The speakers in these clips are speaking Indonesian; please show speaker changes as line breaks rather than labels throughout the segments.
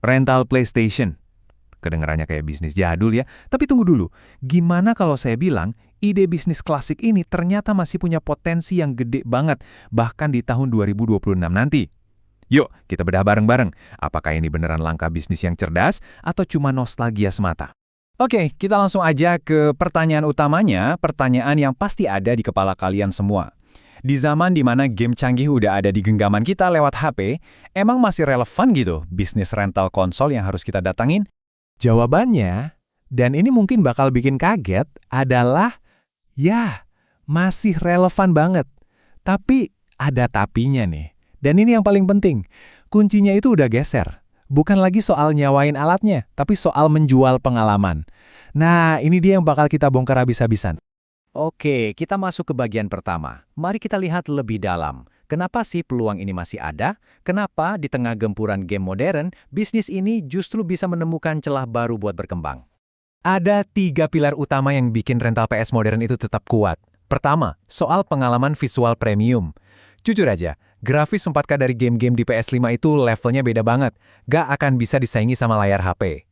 Rental PlayStation. Kedengarannya kayak bisnis jadul ya. Tapi tunggu dulu, gimana kalau saya bilang ide bisnis klasik ini ternyata masih punya potensi yang gede banget, bahkan di tahun 2026 nanti? Yuk, kita bedah bareng-bareng. Apakah ini beneran langkah bisnis yang cerdas atau cuma nostalgia semata?
Oke, kita langsung aja ke pertanyaan utamanya, pertanyaan yang pasti ada di kepala kalian semua. Di zaman dimana game canggih udah ada di genggaman kita lewat HP, emang masih relevan gitu bisnis rental konsol yang harus kita datangin?
Jawabannya, dan ini mungkin bakal bikin kaget, adalah ya, masih relevan banget. Tapi ada tapinya nih. Dan ini yang paling penting, kuncinya itu udah geser. Bukan lagi soal nyawain alatnya, tapi soal menjual pengalaman. Nah, ini dia yang bakal kita bongkar habis-habisan.
Oke, kita masuk ke bagian pertama. Mari kita lihat lebih dalam. Kenapa sih peluang ini masih ada? Kenapa di tengah gempuran game modern, bisnis ini justru bisa menemukan celah baru buat berkembang?
Ada 3 pilar utama yang bikin rental PS modern itu tetap kuat. Pertama, soal pengalaman visual premium. Jujur aja, grafis 4K dari game-game di PS5 itu levelnya beda banget. Gak akan bisa disaingi sama layar HP.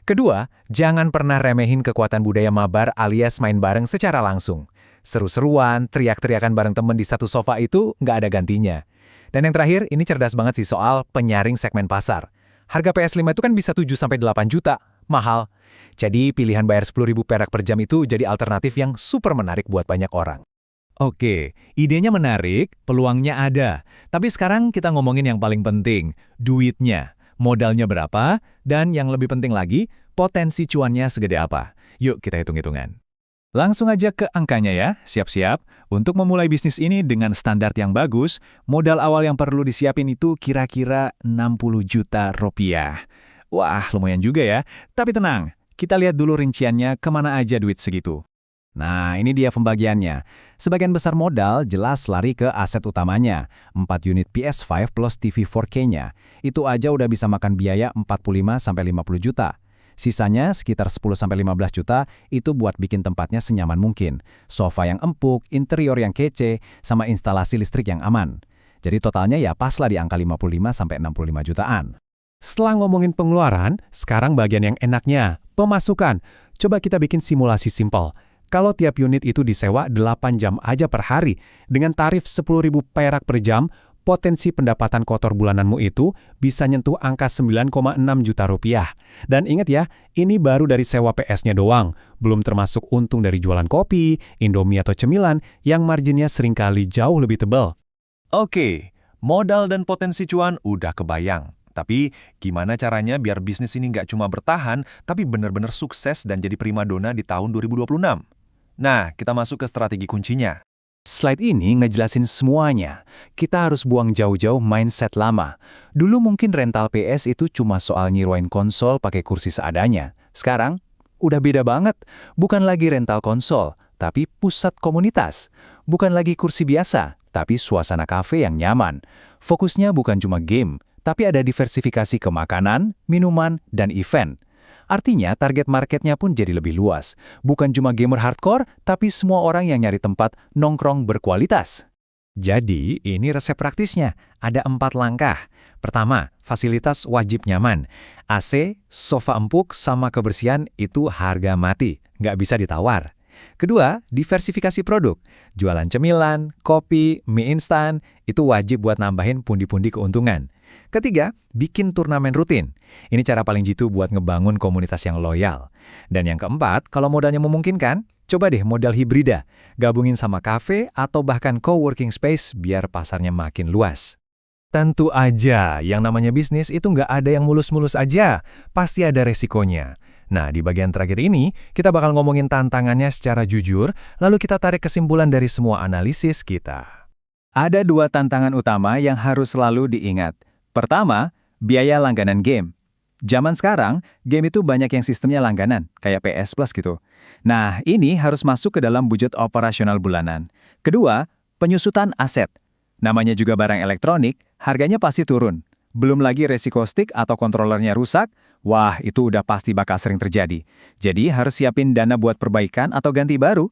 Kedua, jangan pernah remehin kekuatan budaya mabar alias main bareng secara langsung. Seru-seruan, teriak-teriakan bareng temen di satu sofa itu nggak ada gantinya. Dan yang terakhir, ini cerdas banget sih soal penyaring segmen pasar. Harga PS5 itu kan bisa 7-8 juta, mahal. Jadi pilihan bayar 10.000 perak per jam itu jadi alternatif yang super menarik buat banyak orang.
Oke, idenya menarik, peluangnya ada. Tapi sekarang kita ngomongin yang paling penting, duitnya. Modalnya berapa, dan yang lebih penting lagi, potensi cuannya segede apa. Yuk kita hitung-hitungan. Langsung aja ke angkanya ya, siap-siap. Untuk memulai bisnis ini dengan standar yang bagus, modal awal yang perlu disiapin itu kira-kira 60 juta rupiah. Wah, lumayan juga ya. Tapi tenang, kita lihat dulu rinciannya kemana aja duit segitu. Nah, ini dia pembagiannya. Sebagian besar modal jelas lari ke aset utamanya, 4 unit PS5 plus TV 4K-nya. Itu aja udah bisa makan biaya 45-50 juta. Sisanya sekitar 10-15 juta itu buat bikin tempatnya senyaman mungkin. Sofa yang empuk, interior yang kece, sama instalasi listrik yang aman. Jadi totalnya ya pas lah di angka 55-65 jutaan.
Setelah ngomongin pengeluaran, sekarang bagian yang enaknya, pemasukan. Coba kita bikin simulasi simpel. Kalau tiap unit itu disewa 8 jam aja per hari, dengan tarif 10.000 perak per jam, potensi pendapatan kotor bulananmu itu bisa nyentuh angka 9,6 juta rupiah. Dan ingat ya, ini baru dari sewa PS-nya doang, belum termasuk untung dari jualan kopi, Indomie atau cemilan yang marginnya seringkali jauh lebih tebal.
Oke, modal dan potensi cuan udah kebayang. Tapi gimana caranya biar bisnis ini nggak cuma bertahan, tapi benar-benar sukses dan jadi primadona di tahun 2026? Nah, kita masuk ke strategi kuncinya.
Slide ini ngejelasin semuanya. Kita harus buang jauh-jauh mindset lama. Dulu mungkin rental PS itu cuma soal nyewain konsol pakai kursi seadanya. Sekarang, udah beda banget. Bukan lagi rental konsol, tapi pusat komunitas. Bukan lagi kursi biasa, tapi suasana kafe yang nyaman. Fokusnya bukan cuma game, tapi ada diversifikasi ke makanan, minuman, dan event. Artinya target marketnya pun jadi lebih luas. Bukan cuma gamer hardcore, tapi semua orang yang nyari tempat nongkrong berkualitas. Jadi, ini resep praktisnya. Ada 4 langkah. Pertama, fasilitas wajib nyaman. AC, sofa empuk, sama kebersihan itu harga mati. Nggak bisa ditawar. Kedua, diversifikasi produk. Jualan cemilan, kopi, mie instan, itu wajib buat nambahin pundi-pundi keuntungan. Ketiga, bikin turnamen rutin. Ini cara paling jitu buat ngebangun komunitas yang loyal. Dan yang keempat, kalau modalnya memungkinkan, coba deh modal hibrida. Gabungin sama kafe atau bahkan co-working space biar pasarnya makin luas.
Tentu aja, yang namanya bisnis itu nggak ada yang mulus-mulus aja. Pasti ada resikonya. Nah, di bagian terakhir ini, kita bakal ngomongin tantangannya secara jujur, lalu kita tarik kesimpulan dari semua analisis kita.
Ada 2 tantangan utama yang harus selalu diingat. Pertama, biaya langganan game. Zaman sekarang, game itu banyak yang sistemnya langganan, kayak PS Plus gitu. Nah, ini harus masuk ke dalam budget operasional bulanan. Kedua, penyusutan aset. Namanya juga barang elektronik, harganya pasti turun. Belum lagi resiko stick atau kontrolernya rusak, wah itu udah pasti bakal sering terjadi. Jadi harus siapin dana buat perbaikan atau ganti baru.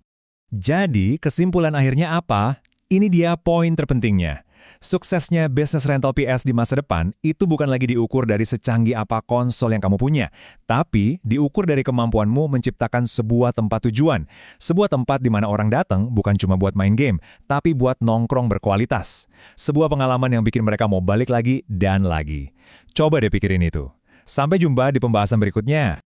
Jadi, kesimpulan akhirnya apa? Ini dia poin terpentingnya. Suksesnya bisnis rental PS di masa depan itu bukan lagi diukur dari secanggih apa konsol yang kamu punya, tapi diukur dari kemampuanmu menciptakan sebuah tempat tujuan. Sebuah tempat di mana orang datang bukan cuma buat main game, tapi buat nongkrong berkualitas. Sebuah pengalaman yang bikin mereka mau balik lagi dan lagi. Coba deh pikirin itu. Sampai jumpa di pembahasan berikutnya.